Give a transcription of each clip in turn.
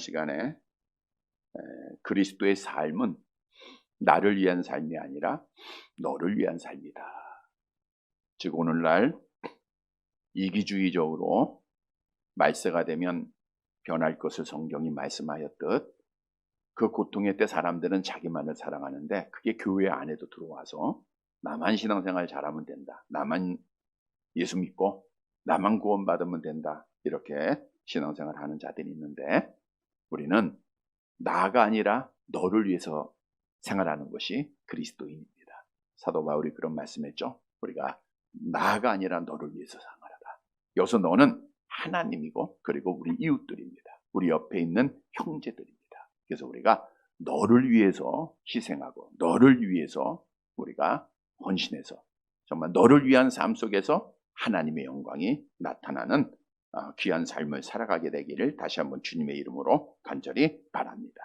시간에 그리스도의 삶은 나를 위한 삶이 아니라 너를 위한 삶이다. 즉 오늘날 이기주의적으로 말세가 되면 변할 것을 성경이 말씀하였듯 그 고통의 때 사람들은 자기만을 사랑하는데 그게 교회 안에도 들어와서 나만 신앙생활 잘하면 된다. 나만 예수 믿고 나만 구원받으면 된다. 이렇게 신앙생활 하는 자들이 있는데 우리는 나가 아니라 너를 위해서 생활하는 것이 그리스도인입니다. 사도 바울이 그런 말씀했죠. 우리가 나가 아니라 너를 위해서 생활하다. 여기서 너는 하나님이고 그리고 우리 이웃들입니다. 우리 옆에 있는 형제들입니다. 그래서 우리가 너를 위해서 희생하고 너를 위해서 우리가 헌신해서 정말 너를 위한 삶 속에서 하나님의 영광이 나타나는 귀한 삶을 살아가게 되기를 다시 한번 주님의 이름으로 간절히 바랍니다.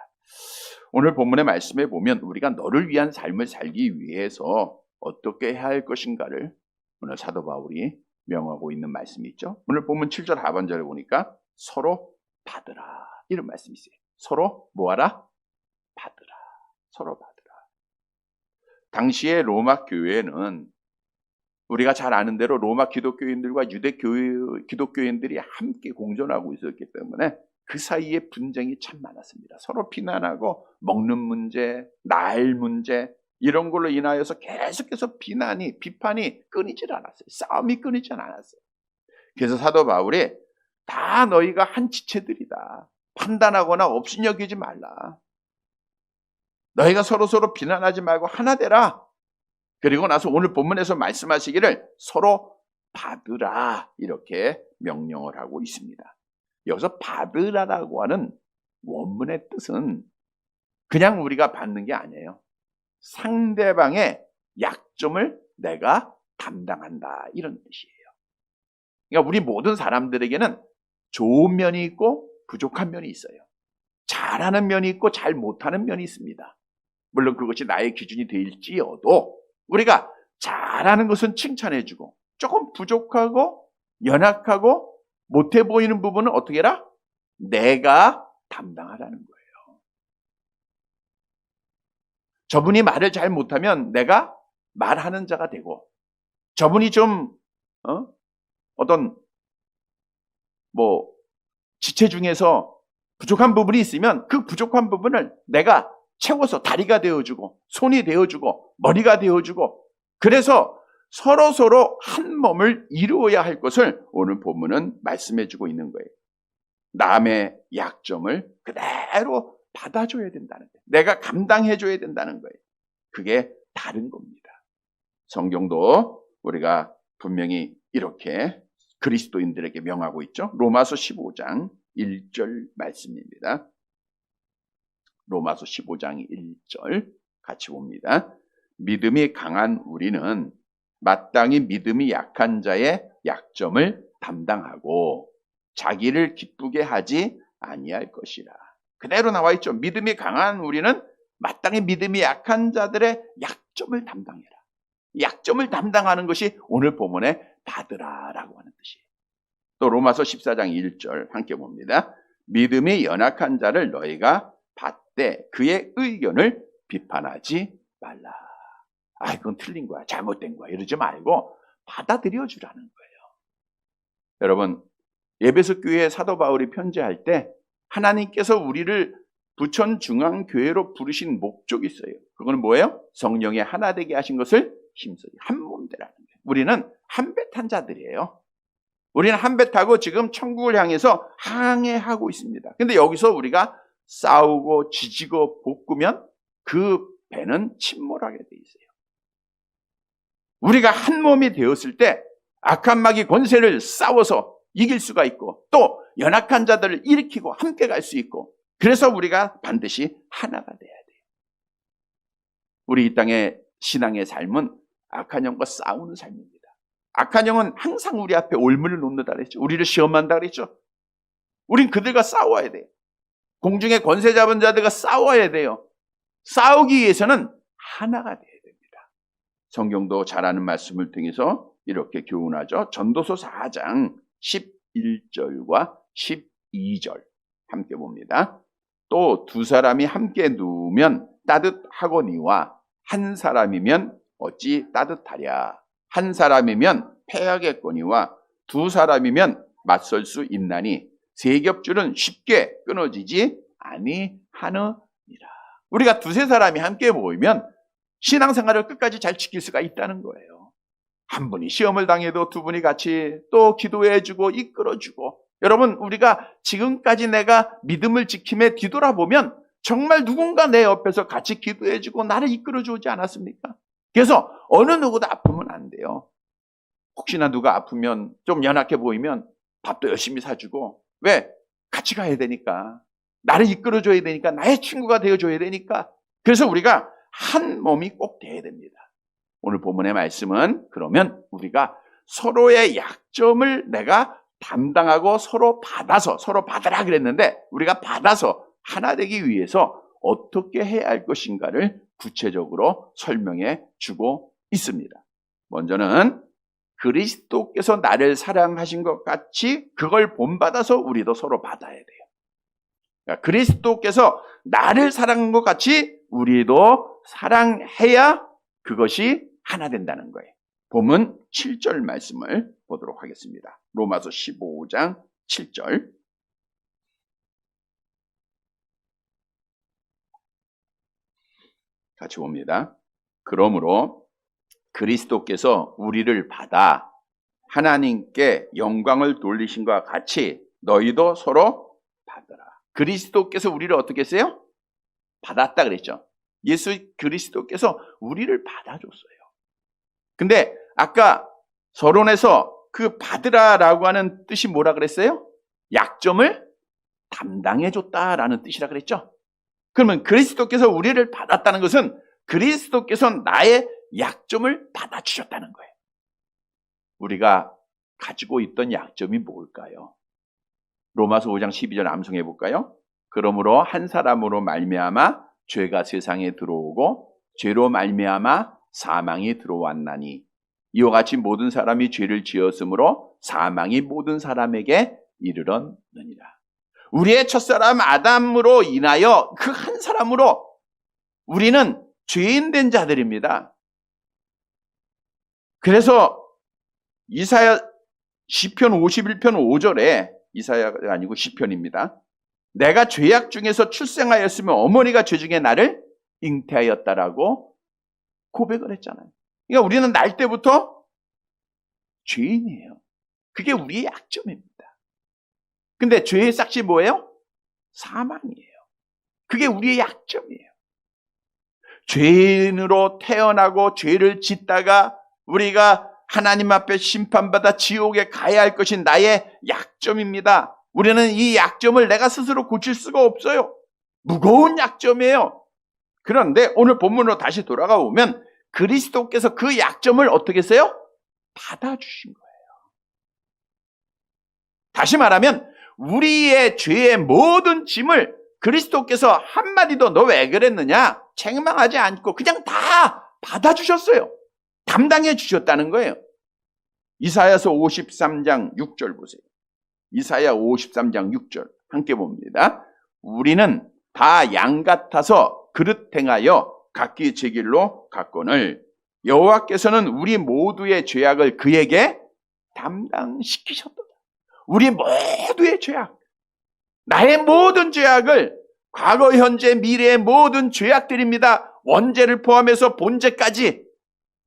오늘 본문의 말씀에 보면 우리가 너를 위한 삶을 살기 위해서 어떻게 해야 할 것인가를 오늘 사도 바울이 명하고 있는 말씀이 있죠. 오늘 본문 7절 하반절에 보니까 서로 받으라 이런 말씀이 있어요. 서로 뭐하라? 받으라. 서로 받으라. 당시의 로마 교회는 우리가 잘 아는 대로 로마 기독교인들과 유대 기독교인들이 함께 공존하고 있었기 때문에 그 사이에 분쟁이 참 많았습니다. 서로 비난하고 먹는 문제, 날 문제 이런 걸로 인하여서 계속해서 비판이 끊이질 않았어요. 싸움이 끊이질 않았어요. 그래서 사도 바울이 다 너희가 한 지체들이다. 판단하거나 업신여기지 말라. 너희가 서로 비난하지 말고 하나 되라. 그리고 나서 오늘 본문에서 말씀하시기를 서로 받으라 이렇게 명령을 하고 있습니다. 여기서 받으라라고 하는 원문의 뜻은 그냥 우리가 받는 게 아니에요. 상대방의 약점을 내가 담당한다 이런 뜻이에요. 그러니까 우리 모든 사람들에게는 좋은 면이 있고 부족한 면이 있어요. 잘하는 면이 있고 잘 못하는 면이 있습니다. 물론 그것이 나의 기준이 될지어도 우리가 잘하는 것은 칭찬해주고 조금 부족하고 연약하고 못해 보이는 부분은 어떻게 해라? 내가 담당하라는 거예요. 저분이 말을 잘 못하면 내가 말하는 자가 되고 저분이 좀 어떤 지체 중에서 부족한 부분이 있으면 그 부족한 부분을 내가 채워서 다리가 되어주고 손이 되어주고 머리가 되어주고 그래서 서로 한 몸을 이루어야 할 것을 오늘 본문은 말씀해주고 있는 거예요. 남의 약점을 그대로 받아줘야 된다는 거예요. 내가 감당해줘야 된다는 거예요. 그게 다른 겁니다. 성경도 우리가 분명히 이렇게 그리스도인들에게 명하고 있죠. 로마서 15장 1절 말씀입니다. 로마서 15장 1절 같이 봅니다. 믿음이 강한 우리는 마땅히 믿음이 약한 자의 약점을 담당하고 자기를 기쁘게 하지 아니할 것이라. 그대로 나와 있죠. 믿음이 강한 우리는 마땅히 믿음이 약한 자들의 약점을 담당해라. 약점을 담당하는 것이 오늘 본문에 받으라라고 하는 뜻이에요. 또 로마서 14장 1절 함께 봅니다. 믿음이 연약한 자를 너희가 받되 그의 의견을 비판하지 말라. 그건 틀린 거야. 잘못된 거야. 이러지 말고 받아들여 주라는 거예요. 여러분, 에베소 교회에 사도 바울이 편지할 때 하나님께서 우리를 부천 중앙교회로 부르신 목적이 있어요. 그건 뭐예요? 성령의 하나 되게 하신 것을 힘쓰기. 한 몸 되라는 거예요. 우리는 한 배 탄 자들이에요. 우리는 한 배 타고 지금 천국을 향해서 항해하고 있습니다. 근데 여기서 우리가 싸우고 지지고 볶으면 그 배는 침몰하게 돼 있어요. 우리가 한 몸이 되었을 때 악한 마귀 권세를 싸워서 이길 수가 있고 또 연약한 자들을 일으키고 함께 갈 수 있고 그래서 우리가 반드시 하나가 돼야 돼요. 우리 이 땅의 신앙의 삶은 악한 영과 싸우는 삶입니다. 악한 영은 항상 우리 앞에 올무를 놓는다 그랬죠. 우리를 시험한다 그랬죠. 우린 그들과 싸워야 돼요. 공중의 권세 잡은 자들과 싸워야 돼요. 싸우기 위해서는 하나가 돼야 됩니다. 성경도 잘 아는 말씀을 통해서 이렇게 교훈하죠. 전도서 4장 11절과 12절 함께 봅니다. 또 두 사람이 함께 누우면 따뜻하거니와 한 사람이면 어찌 따뜻하랴. 한 사람이면 패하겠거니와 두 사람이면 맞설 수 있나니 세 겹줄은 쉽게 끊어지지 아니하느니라. 우리가 두세 사람이 함께 모이면 신앙생활을 끝까지 잘 지킬 수가 있다는 거예요. 한 분이 시험을 당해도 두 분이 같이 또 기도해주고 이끌어주고, 여러분, 우리가 지금까지 내가 믿음을 지킴에 뒤돌아보면 정말 누군가 내 옆에서 같이 기도해주고 나를 이끌어주지 않았습니까? 그래서 어느 누구도 아프면 안 돼요. 혹시나 누가 아프면 좀 연약해 보이면 밥도 열심히 사주고, 왜? 같이 가야 되니까. 나를 이끌어줘야 되니까. 나의 친구가 되어줘야 되니까. 그래서 우리가 한 몸이 꼭 돼야 됩니다. 오늘 본문의 말씀은 그러면 우리가 서로의 약점을 내가 담당하고 서로 받아라 그랬는데, 우리가 받아서 하나 되기 위해서 어떻게 해야 할 것인가를 구체적으로 설명해 주고 있습니다. 먼저는 그리스도께서 나를 사랑하신 것 같이 그걸 본받아서 우리도 서로 받아야 돼요. 그러니까 그리스도께서 나를 사랑한 것 같이 우리도 사랑해야 그것이 하나 된다는 거예요. 본문 7절 말씀을 보도록 하겠습니다. 로마서 15장 7절. 같이 봅니다. 그러므로 그리스도께서 우리를 받아 하나님께 영광을 돌리신 것과 같이 너희도 서로 받으라. 그리스도께서 우리를 어떻게 했어요? 받았다 그랬죠. 예수 그리스도께서 우리를 받아줬어요. 근데 아까 서론에서 그 받으라라고 하는 뜻이 뭐라 그랬어요? 약점을 담당해줬다라는 뜻이라 그랬죠. 그러면 그리스도께서 우리를 받았다는 것은 그리스도께서 나의 약점을 받아주셨다는 거예요. 우리가 가지고 있던 약점이 뭘까요? 로마서 5장 12절 암송해 볼까요? 그러므로 한 사람으로 말미암아 죄가 세상에 들어오고 죄로 말미암아 사망이 들어왔나니 이와 같이 모든 사람이 죄를 지었으므로 사망이 모든 사람에게 이르렀느니라. 우리의 첫사람 아담으로 인하여 그 한 사람으로 우리는 죄인된 자들입니다. 그래서 이사야 시편 51편 5절에, 이사야가 아니고 시편입니다. 내가 죄악 중에서 출생하였으면 어머니가 죄 중에 나를 잉태하였다라고 고백을 했잖아요. 그러니까 우리는 날 때부터 죄인이에요. 그게 우리의 약점입니다. 근데 죄의 싹이 뭐예요? 사망이에요. 그게 우리의 약점이에요. 죄인으로 태어나고 죄를 짓다가 우리가 하나님 앞에 심판받아 지옥에 가야 할 것이 나의 약점입니다. 우리는 이 약점을 내가 스스로 고칠 수가 없어요. 무거운 약점이에요. 그런데 오늘 본문으로 다시 돌아가 보면 그리스도께서 그 약점을 어떻게 했어요? 받아주신 거예요. 다시 말하면 우리의 죄의 모든 짐을 그리스도께서 한마디도 너 왜 그랬느냐 책망하지 않고 그냥 다 받아주셨어요. 담당해 주셨다는 거예요. 이사야서 53장 6절 보세요. 이사야 53장 6절 함께 봅니다. 우리는 다 양 같아서 그릇 행하여 각기 제 길로 갔거늘 여호와께서는 우리 모두의 죄악을 그에게 담당시키셨다. 우리 모두의 죄악, 나의 모든 죄악을, 과거, 현재, 미래의 모든 죄악들입니다. 원죄를 포함해서 본죄까지,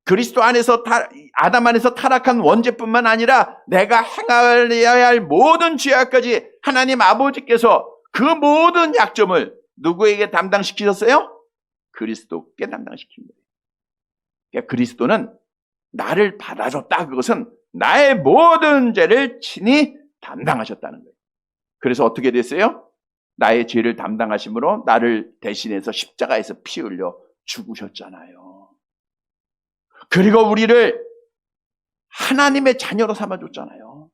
그리스도 안에서 아담 안에서 타락한 원죄뿐만 아니라 내가 행하여야 할 모든 죄악까지 하나님 아버지께서 그 모든 약점을 누구에게 담당시키셨어요? 그리스도께 담당시킨 거예요. 그러니까 그리스도는 나를 받아줬다. 그것은 나의 모든 죄를 친히 담당하셨다는 거예요. 그래서 어떻게 됐어요? 나의 죄를 담당하심으로 나를 대신해서 십자가에서 피 흘려 죽으셨잖아요. 그리고 우리를 하나님의 자녀로 삼아줬잖아요.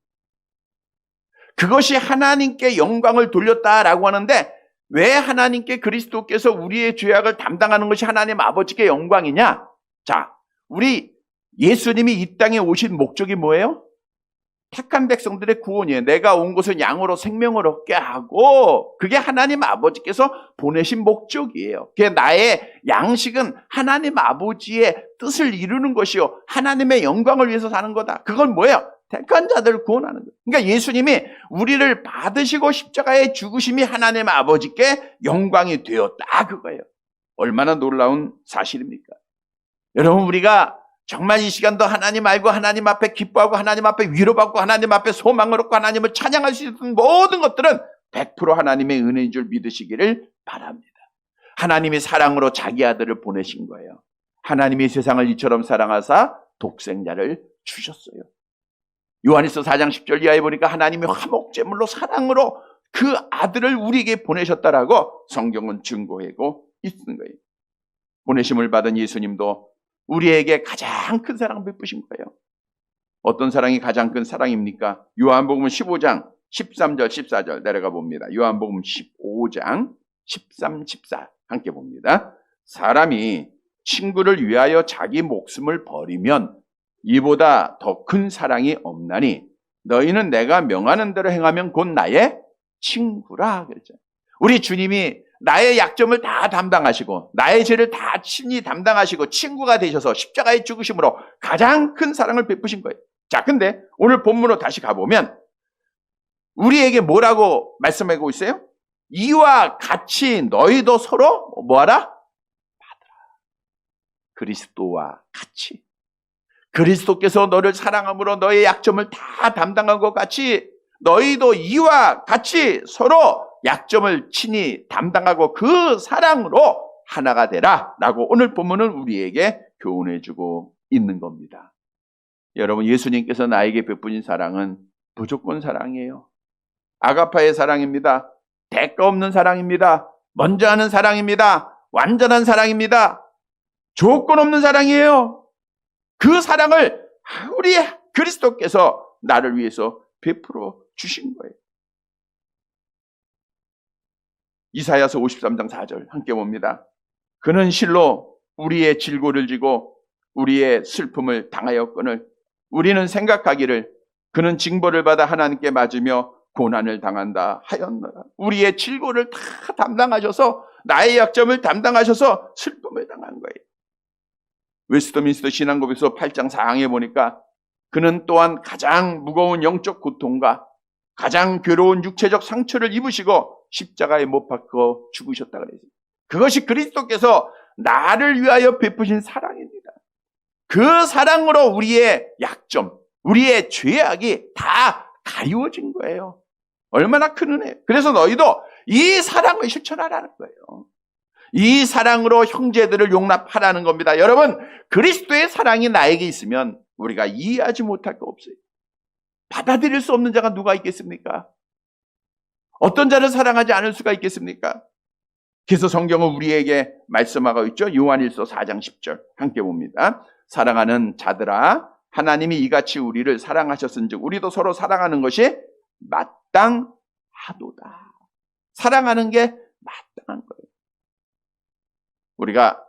그것이 하나님께 영광을 돌렸다라고 하는데, 왜 하나님께 그리스도께서 우리의 죄악을 담당하는 것이 하나님 아버지께 영광이냐? 자, 우리 예수님이 이 땅에 오신 목적이 뭐예요? 택한 백성들의 구원이에요. 내가 온 곳은 양으로 생명을 얻게 하고, 그게 하나님 아버지께서 보내신 목적이에요. 그게 나의 양식은 하나님 아버지의 뜻을 이루는 것이요, 하나님의 영광을 위해서 사는 거다. 그건 뭐예요? 택한 자들을 구원하는 거예요. 그러니까 예수님이 우리를 받으시고 십자가의 죽으심이 하나님 아버지께 영광이 되었다, 그거예요. 얼마나 놀라운 사실입니까? 여러분, 우리가 정말 이 시간도 하나님 알고 하나님 앞에 기뻐하고 하나님 앞에 위로받고 하나님 앞에 소망을 얻고 하나님을 찬양할 수 있는 모든 것들은 100% 하나님의 은혜인 줄 믿으시기를 바랍니다. 하나님이 사랑으로 자기 아들을 보내신 거예요. 하나님이 세상을 이처럼 사랑하사 독생자를 주셨어요. 요한일서 4장 10절 이하에 보니까 하나님이 화목제물로 사랑으로 그 아들을 우리에게 보내셨다라고 성경은 증거하고 있는 거예요. 보내심을 받은 예수님도 우리에게 가장 큰 사랑을 베푸신 거예요. 어떤 사랑이 가장 큰 사랑입니까? 요한복음 15장 13절 14절 내려가 봅니다. 요한복음 15장 13, 14 함께 봅니다. 사람이 친구를 위하여 자기 목숨을 버리면 이보다 더 큰 사랑이 없나니 너희는 내가 명하는 대로 행하면 곧 나의 친구라 그랬죠. 우리 주님이 나의 약점을 다 담당하시고 나의 죄를 다 친히 담당하시고 친구가 되셔서 십자가의 죽으심으로 가장 큰 사랑을 베푸신 거예요. 자, 근데 오늘 본문으로 다시 가보면 우리에게 뭐라고 말씀하고 있어요? 이와 같이 너희도 서로 뭐하라? 받으라. 그리스도와 같이. 그리스도께서 너를 사랑함으로 너의 약점을 다 담당한 것 같이 너희도 이와 같이 서로 약점을 친히 담당하고 그 사랑으로 하나가 되라 라고 오늘 본문은 우리에게 교훈해주고 있는 겁니다. 여러분, 예수님께서 나에게 베푸신 사랑은 무조건 사랑이에요. 아가파의 사랑입니다. 대가 없는 사랑입니다. 먼저 하는 사랑입니다. 완전한 사랑입니다. 조건 없는 사랑이에요. 그 사랑을 우리 그리스도께서 나를 위해서 베풀어 주신 거예요. 이사야서 53장 4절 함께 봅니다. 그는 실로 우리의 질고를 지고 우리의 슬픔을 당하였거늘 우리는 생각하기를 그는 징벌을 받아 하나님께 맞으며 고난을 당한다 하였노라. 우리의 질고를 다 담당하셔서 나의 약점을 담당하셔서 슬픔을 당한 거예요. 웨스트민스터 신앙고백서 8장 4항에 보니까 그는 또한 가장 무거운 영적 고통과 가장 괴로운 육체적 상처를 입으시고 십자가에 못 박혀 죽으셨다 그랬어요. 그것이 그리스도께서 나를 위하여 베푸신 사랑입니다. 그 사랑으로 우리의 약점, 우리의 죄악이 다 가리워진 거예요. 얼마나 큰 은혜예요. 그래서 너희도 이 사랑을 실천하라는 거예요. 이 사랑으로 형제들을 용납하라는 겁니다. 여러분, 그리스도의 사랑이 나에게 있으면 우리가 이해하지 못할 거 없어요. 받아들일 수 없는 자가 누가 있겠습니까? 어떤 자를 사랑하지 않을 수가 있겠습니까? 그래서 성경은 우리에게 말씀하고 있죠. 요한일서 4장 10절 함께 봅니다. 사랑하는 자들아, 하나님이 이같이 우리를 사랑하셨은즉 우리도 서로 사랑하는 것이 마땅하도다. 사랑하는 게 마땅한 거예요. 우리가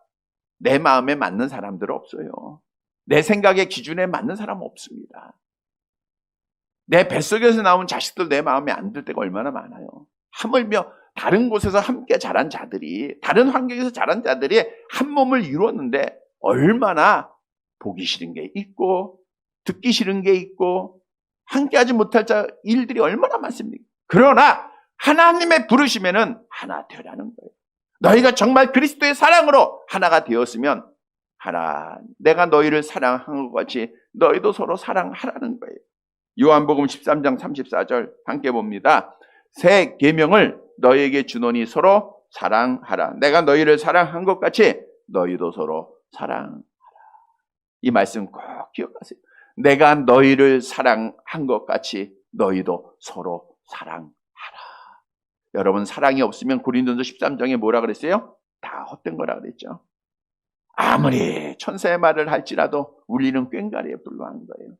내 마음에 맞는 사람들은 없어요. 내 생각의 기준에 맞는 사람은 없습니다. 내 뱃속에서 나온 자식들 내 마음에 안 들 때가 얼마나 많아요. 하물며 다른 곳에서 함께 자란 자들이, 다른 환경에서 자란 자들이 한 몸을 이루었는데 얼마나 보기 싫은 게 있고 듣기 싫은 게 있고 함께하지 못할 일들이 얼마나 많습니까? 그러나 하나님의 부르심에는 하나 되라는 거예요. 너희가 정말 그리스도의 사랑으로 하나가 되었으면 내가 너희를 사랑한 것 같이 너희도 서로 사랑하라는 거예요. 요한복음 13장 34절 함께 봅니다. 새 계명을 너희에게 주노니 서로 사랑하라. 내가 너희를 사랑한 것 같이 너희도 서로 사랑하라. 이 말씀 꼭 기억하세요. 내가 너희를 사랑한 것 같이 너희도 서로 사랑하라. 여러분, 사랑이 없으면 고린도전서 13장에 뭐라 그랬어요? 다 헛된 거라 그랬죠. 아무리 천사의 말을 할지라도 우리는 꽹과리에 불과한 거예요.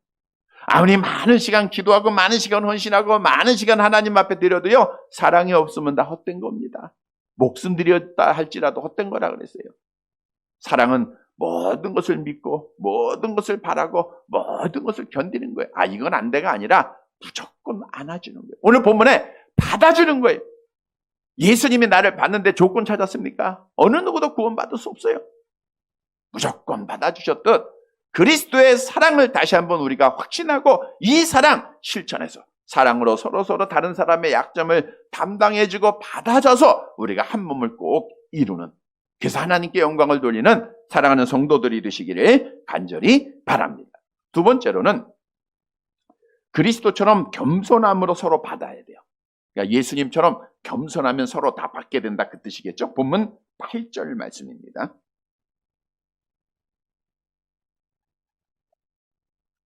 아무리 많은 시간 기도하고 많은 시간 헌신하고 많은 시간 하나님 앞에 드려도요, 사랑이 없으면 다 헛된 겁니다. 목숨 드렸다 할지라도 헛된 거라 그랬어요. 사랑은 모든 것을 믿고 모든 것을 바라고 모든 것을 견디는 거예요. 이건 안 돼가 아니라 무조건 안아주는 거예요. 오늘 본문에 받아주는 거예요. 예수님이 나를 받는데 조건 찾았습니까? 어느 누구도 구원받을 수 없어요. 무조건 받아주셨듯 그리스도의 사랑을 다시 한번 우리가 확신하고 이 사랑 실천해서 사랑으로 서로 다른 사람의 약점을 담당해주고 받아줘서 우리가 한 몸을 꼭 이루는, 그래서 하나님께 영광을 돌리는 사랑하는 성도들이 되시기를 간절히 바랍니다. 두 번째로는 그리스도처럼 겸손함으로 서로 받아야 돼요. 그러니까 예수님처럼 겸손하면 서로 다 받게 된다, 그 뜻이겠죠? 본문 8절 말씀입니다.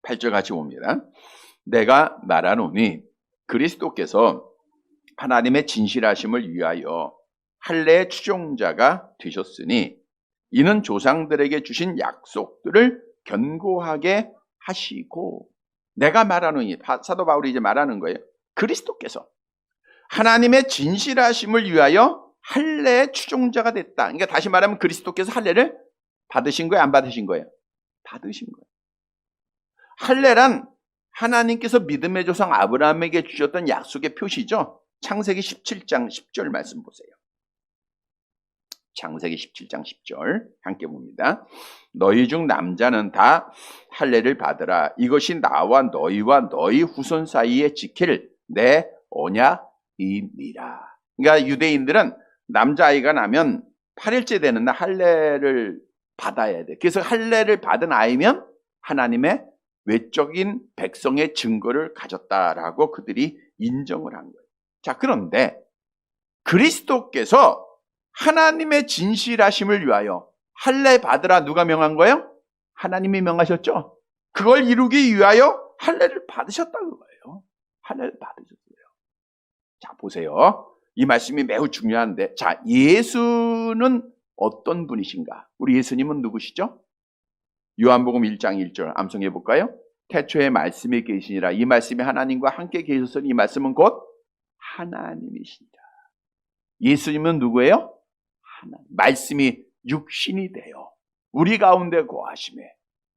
8절 같이 봅니다. 내가 말하노니 그리스도께서 하나님의 진실하심을 위하여 할례의 추종자가 되셨으니 이는 조상들에게 주신 약속들을 견고하게 하시고, 내가 말하노니, 사도 바울이 이제 말하는 거예요. 그리스도께서 하나님의 진실하심을 위하여 할례의 추종자가 됐다. 그러니까 다시 말하면 그리스도께서 할례를 받으신 거예요, 안 받으신 거예요? 받으신 거예요. 할례란 하나님께서 믿음의 조상 아브라함에게 주셨던 약속의 표시죠. 창세기 17장 10절 말씀 보세요. 창세기 17장 10절 함께 봅니다. 너희 중 남자는 다 할례를 받으라. 이것이 나와 너희와 너희 후손 사이에 지킬 내 언약이니라. 그러니까 유대인들은 남자아이가 나면 8일째 되는 날 할례를 받아야 돼. 그래서 할례를 받은 아이면 하나님의 외적인 백성의 증거를 가졌다라고 그들이 인정을 한 거예요. 자, 그런데 그리스도께서 하나님의 진실하심을 위하여 할례 받으라 누가 명한 거예요? 하나님이 명하셨죠? 그걸 이루기 위하여 할례를 받으셨다는 거예요. 할례를 받으셨어요. 자, 보세요. 이 말씀이 매우 중요한데, 자, 예수는 어떤 분이신가? 우리 예수님은 누구시죠? 요한복음 1장 1절 암송해 볼까요? 태초에 말씀이 계시니라. 이 말씀이 하나님과 함께 계셨으니 이 말씀은 곧 하나님이시니라. 예수님은 누구예요? 하나님. 말씀이 육신이 되어 우리 가운데 거하심에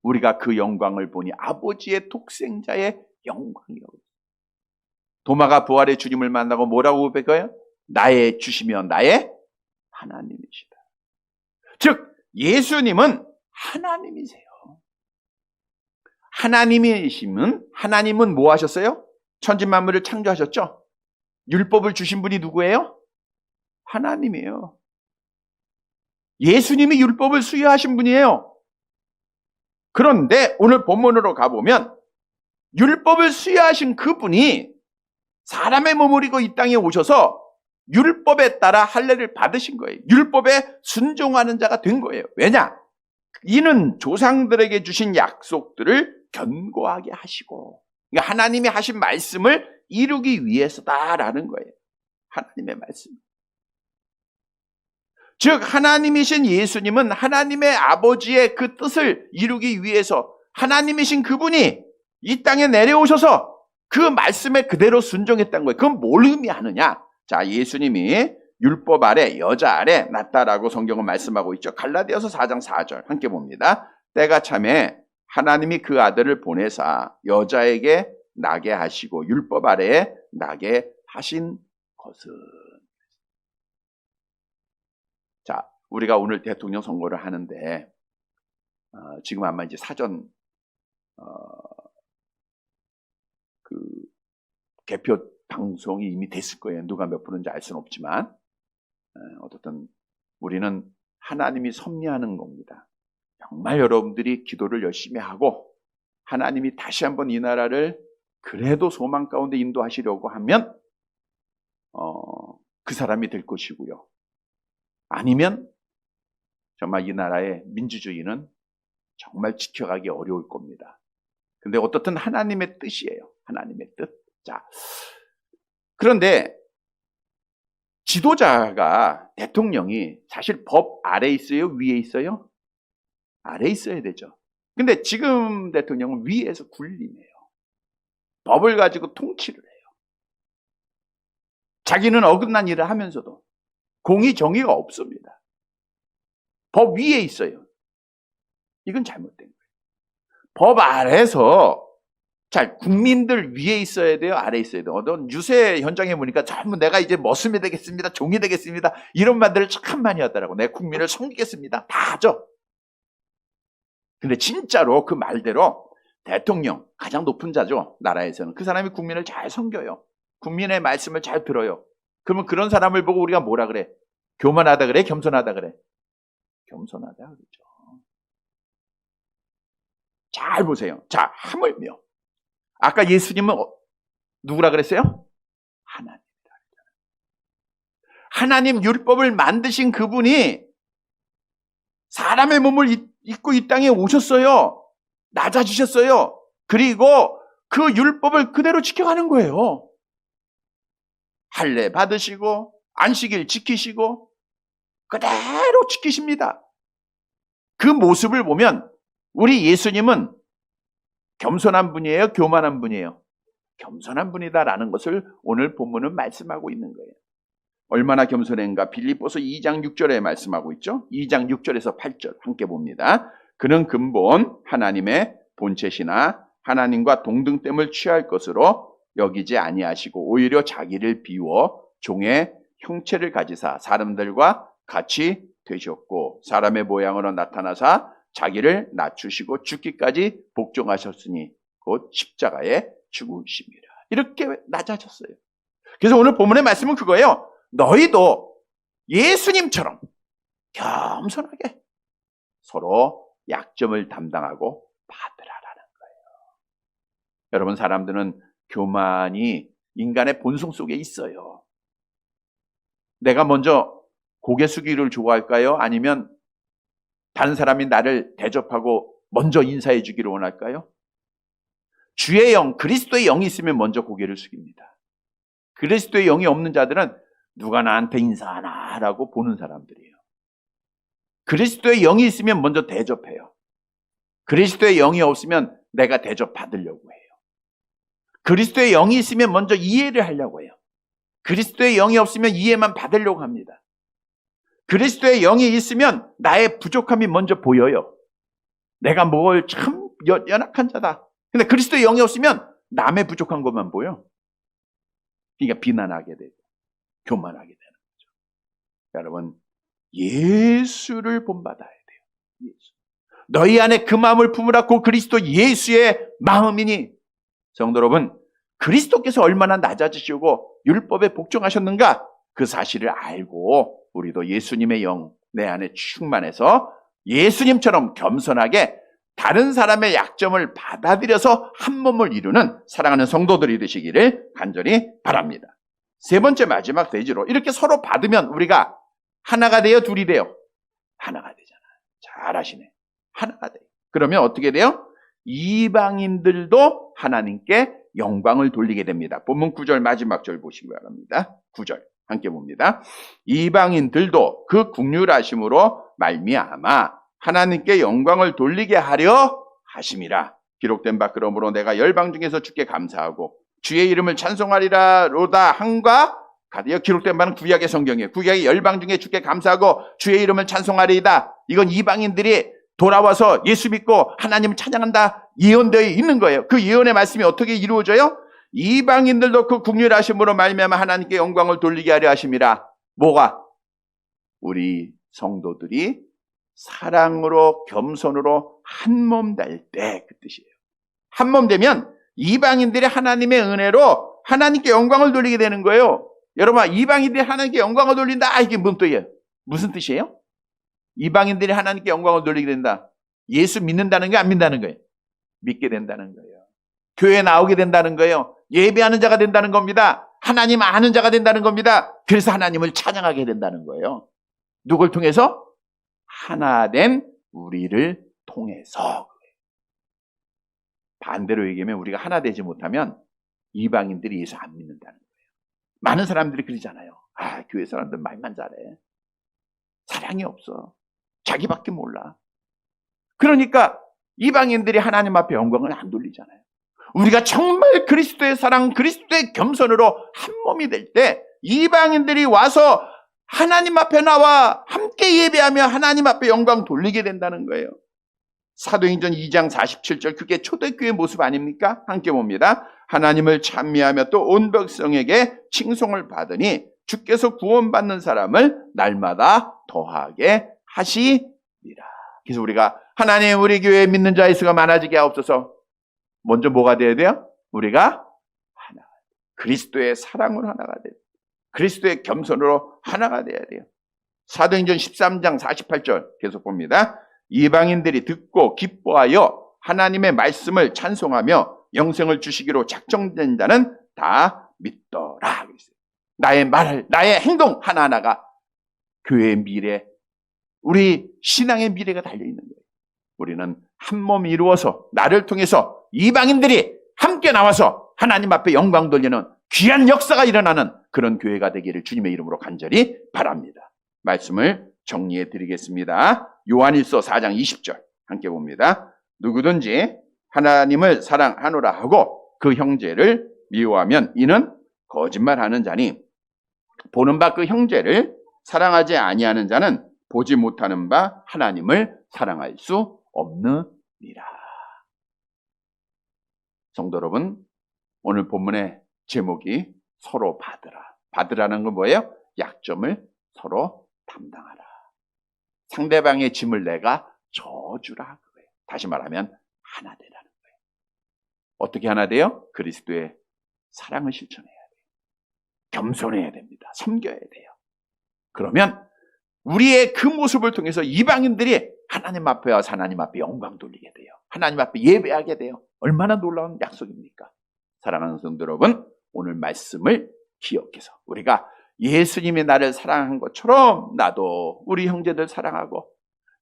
우리가 그 영광을 보니 아버지의 독생자의 영광이라고. 도마가 부활의 주님을 만나고 뭐라고 고백해요? 나의 주시며 나의 하나님이시다. 즉 예수님은 하나님이세요. 하나님은 뭐 하셨어요? 천지만물을 창조하셨죠? 율법을 주신 분이 누구예요? 하나님이에요. 예수님이 율법을 수여하신 분이에요. 그런데 오늘 본문으로 가보면 율법을 수여하신 그분이 사람의 몸을 입고 이 땅에 오셔서 율법에 따라 할례를 받으신 거예요. 율법에 순종하는 자가 된 거예요. 왜냐? 이는 조상들에게 주신 약속들을 견고하게 하시고, 그러니까 하나님이 하신 말씀을 이루기 위해서다라는 거예요. 하나님의 말씀. 즉 하나님이신 예수님은 하나님의 아버지의 그 뜻을 이루기 위해서 하나님이신 그분이 이 땅에 내려오셔서 그 말씀에 그대로 순종했다는 거예요. 그건 뭘 의미하느냐? 자, 예수님이 율법 아래 여자 아래 낳다라고 성경은 말씀하고 있죠. 갈라디아서 4장 4절 함께 봅니다. 때가 참에 하나님이 그 아들을 보내사 여자에게 나게 하시고 율법 아래에 나게 하신 것은. 자, 우리가 오늘 대통령 선거를 하는데 지금 아마 이제 사전 그 개표 방송이 이미 됐을 거예요. 누가 몇 프로인지 알 수는 없지만 어떻든 우리는 하나님이 섭리하는 겁니다. 정말 여러분들이 기도를 열심히 하고 하나님이 다시 한번 이 나라를 그래도 소망 가운데 인도하시려고 하면 그 사람이 될 것이고요. 아니면 정말 이 나라의 민주주의는 정말 지켜가기 어려울 겁니다. 근데 어떻든 하나님의 뜻이에요. 하나님의 뜻. 자, 그런데 지도자가, 대통령이 사실 법 아래에 있어요? 위에 있어요? 아래에 있어야 되죠. 근데 지금 대통령은 위에서 군림해요. 법을 가지고 통치를 해요. 자기는 어긋난 일을 하면서도 공의 정의가 없습니다. 법 위에 있어요. 이건 잘못된 거예요. 법 아래서 국민들 위에 있어야 돼요? 아래에 있어야 돼요? 어떤 유세 현장에 보니까 전부 내가 이제 머슴이 되겠습니다. 종이 되겠습니다. 이런 말들을 참 많이 하더라고. 내 국민을 섬기겠습니다. 다 하죠. 근데 진짜로 그 말대로 대통령, 가장 높은 자죠. 나라에서는. 그 사람이 국민을 잘 섬겨요. 국민의 말씀을 잘 들어요. 그러면 그런 사람을 보고 우리가 뭐라 그래? 교만하다 그래? 겸손하다 그래? 겸손하다 그러죠. 잘 보세요. 자, 하물며 아까 예수님은 누구라 그랬어요? 하나님이라 그랬잖아요. 하나님 율법을 만드신 그분이 사람의 몸을 입고 이 땅에 오셨어요. 낮아지셨어요. 그리고 그 율법을 그대로 지켜가는 거예요. 할례 받으시고 안식일 지키시고 그대로 지키십니다. 그 모습을 보면 우리 예수님은 겸손한 분이에요? 교만한 분이에요? 겸손한 분이다라는 것을 오늘 본문은 말씀하고 있는 거예요. 얼마나 겸손한가? 빌립보서 2장 6절에 말씀하고 있죠. 2장 6절에서 8절 함께 봅니다. 그는 근본 하나님의 본체시나 하나님과 동등됨을 취할 것으로 여기지 아니하시고 오히려 자기를 비워 종의 형체를 가지사 사람들과 같이 되셨고 사람의 모양으로 나타나사 자기를 낮추시고 죽기까지 복종하셨으니 곧 십자가에 죽으십니다. 이렇게 낮아졌어요. 그래서 오늘 본문의 말씀은 그거예요. 너희도 예수님처럼 겸손하게 서로 약점을 담당하고 받으라라는 거예요. 여러분, 사람들은 교만이 인간의 본성 속에 있어요. 내가 먼저 고개 숙이기를 좋아할까요? 아니면 다른 사람이 나를 대접하고 먼저 인사해 주기를 원할까요? 주의 영, 그리스도의 영이 있으면 먼저 고개를 숙입니다. 그리스도의 영이 없는 자들은 누가 나한테 인사하나라고 보는 사람들이에요. 그리스도의 영이 있으면 먼저 대접해요. 그리스도의 영이 없으면 내가 대접받으려고 해요. 그리스도의 영이 있으면 먼저 이해를 하려고 해요. 그리스도의 영이 없으면 이해만 받으려고 합니다. 그리스도의 영이 있으면 나의 부족함이 먼저 보여요. 내가 뭘 참 연약한 자다. 근데 그리스도의 영이 없으면 남의 부족한 것만 보여. 그러니까 비난하게 되고 교만하게 되는 거죠. 여러분, 예수를 본받아야 돼요. 예수. 너희 안에 그 마음을 품으라. 고 그리스도 예수의 마음이니. 성도 여러분, 그리스도께서 얼마나 낮아지시고 율법에 복종하셨는가 그 사실을 알고 우리도 예수님의 영 내 안에 충만해서 예수님처럼 겸손하게 다른 사람의 약점을 받아들여서 한 몸을 이루는 사랑하는 성도들이 되시기를 간절히 바랍니다. 세 번째 마지막 대지로 이렇게 서로 받으면 우리가 하나가 돼요? 둘이 돼요? 하나가 되잖아요. 잘하시네. 하나가 돼요. 그러면 어떻게 돼요? 이방인들도 하나님께 영광을 돌리게 됩니다. 본문 9절 마지막 절 보시기 바랍니다. 9절 함께 봅니다. 이방인들도 그 긍휼하심으로 말미암아 하나님께 영광을 돌리게 하려 하심이라. 기록된 바 그러므로 내가 열방 중에서 주께 감사하고 주의 이름을 찬송하리라로다 한과 같아요. 기록된 바는 구약의 성경이에요. 구약의 열방 중에 주께 감사하고 주의 이름을 찬송하리이다. 이건 이방인들이 돌아와서 예수 믿고 하나님을 찬양한다 예언되어 있는 거예요. 그 예언의 말씀이 어떻게 이루어져요? 이방인들도 그 긍휼하심으로 말미암아 하나님께 영광을 돌리게 하려 하심이라. 뭐가? 우리 성도들이 사랑으로 겸손으로 한 몸 될 때 그 뜻이에요. 한 몸 되면 이방인들이 하나님의 은혜로 하나님께 영광을 돌리게 되는 거예요. 여러분, 이방인들이 하나님께 영광을 돌린다. 이게 무슨 뜻이에요? 무슨 뜻이에요? 이방인들이 하나님께 영광을 돌리게 된다. 예수 믿는다는 게 안 믿는다는 거예요. 믿게 된다는 거예요. 교회에 나오게 된다는 거예요. 예배하는 자가 된다는 겁니다. 하나님 아는 자가 된다는 겁니다. 그래서 하나님을 찬양하게 된다는 거예요. 누굴 통해서? 하나 된 우리를 통해서. 반대로 얘기하면 우리가 하나 되지 못하면 이방인들이 예수 안 믿는다는 거예요. 많은 사람들이 그러잖아요. 교회 사람들 말만 잘해. 사랑이 없어. 자기밖에 몰라. 그러니까 이방인들이 하나님 앞에 영광을 안 돌리잖아요. 우리가 정말 그리스도의 사랑, 그리스도의 겸손으로 한 몸이 될 때 이방인들이 와서 하나님 앞에 나와 함께 예배하며 하나님 앞에 영광 돌리게 된다는 거예요. 사도행전 2장 47절, 그게 초대교회 모습 아닙니까? 함께 봅니다. 하나님을 찬미하며 또 온 백성에게 칭송을 받으니 주께서 구원받는 사람을 날마다 더하게 하시니라. 그래서 우리가 하나님 우리 교회에 믿는 자의 수가 많아지게 하옵소서. 먼저 뭐가 돼야 돼요? 우리가 하나, 그리스도의 사랑으로 하나가 돼요. 그리스도의 겸손으로 하나가 돼야 돼요. 사도행전 13장 48절 계속 봅니다. 이방인들이 듣고 기뻐하여 하나님의 말씀을 찬송하며 영생을 주시기로 작정된 자는 다 믿더라. 나의 말, 나의 행동 하나하나가 교회의 미래, 우리 신앙의 미래가 달려있는 거예요. 우리는 한 몸 이루어서 나를 통해서 이방인들이 함께 나와서 하나님 앞에 영광 돌리는 귀한 역사가 일어나는 그런 교회가 되기를 주님의 이름으로 간절히 바랍니다. 말씀을 정리해 드리겠습니다. 요한일서 4장 20절 함께 봅니다. 누구든지 하나님을 사랑하노라 하고 그 형제를 미워하면 이는 거짓말하는 자니 보는 바 그 형제를 사랑하지 아니하는 자는 보지 못하는 바 하나님을 사랑할 수 없느니라. 성도 여러분, 오늘 본문의 제목이 서로 받으라. 받으라는 건 뭐예요? 약점을 서로 담당하라. 상대방의 짐을 내가 져주라. 그거예요. 다시 말하면 하나 되라는 거예요. 어떻게 하나 돼요? 그리스도의 사랑을 실천해야 돼요. 겸손해야 됩니다. 섬겨야 돼요. 그러면 우리의 그 모습을 통해서 이방인들이 하나님 앞에 와서 하나님 앞에 영광 돌리게 돼요. 하나님 앞에 예배하게 돼요. 얼마나 놀라운 약속입니까? 사랑하는 성도 여러분, 오늘 말씀을 기억해서 우리가 예수님이 나를 사랑한 것처럼 나도 우리 형제들 사랑하고,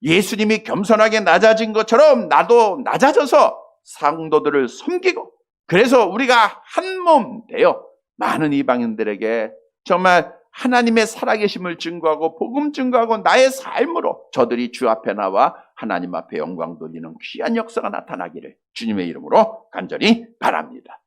예수님이 겸손하게 낮아진 것처럼 나도 낮아져서 상도들을 섬기고, 그래서 우리가 한 몸 되어 많은 이방인들에게 정말 하나님의 살아계심을 증거하고 복음 증거하고 나의 삶으로 저들이 주 앞에 나와 하나님 앞에 영광 돌리는 귀한 역사가 나타나기를 주님의 이름으로 간절히 바랍니다.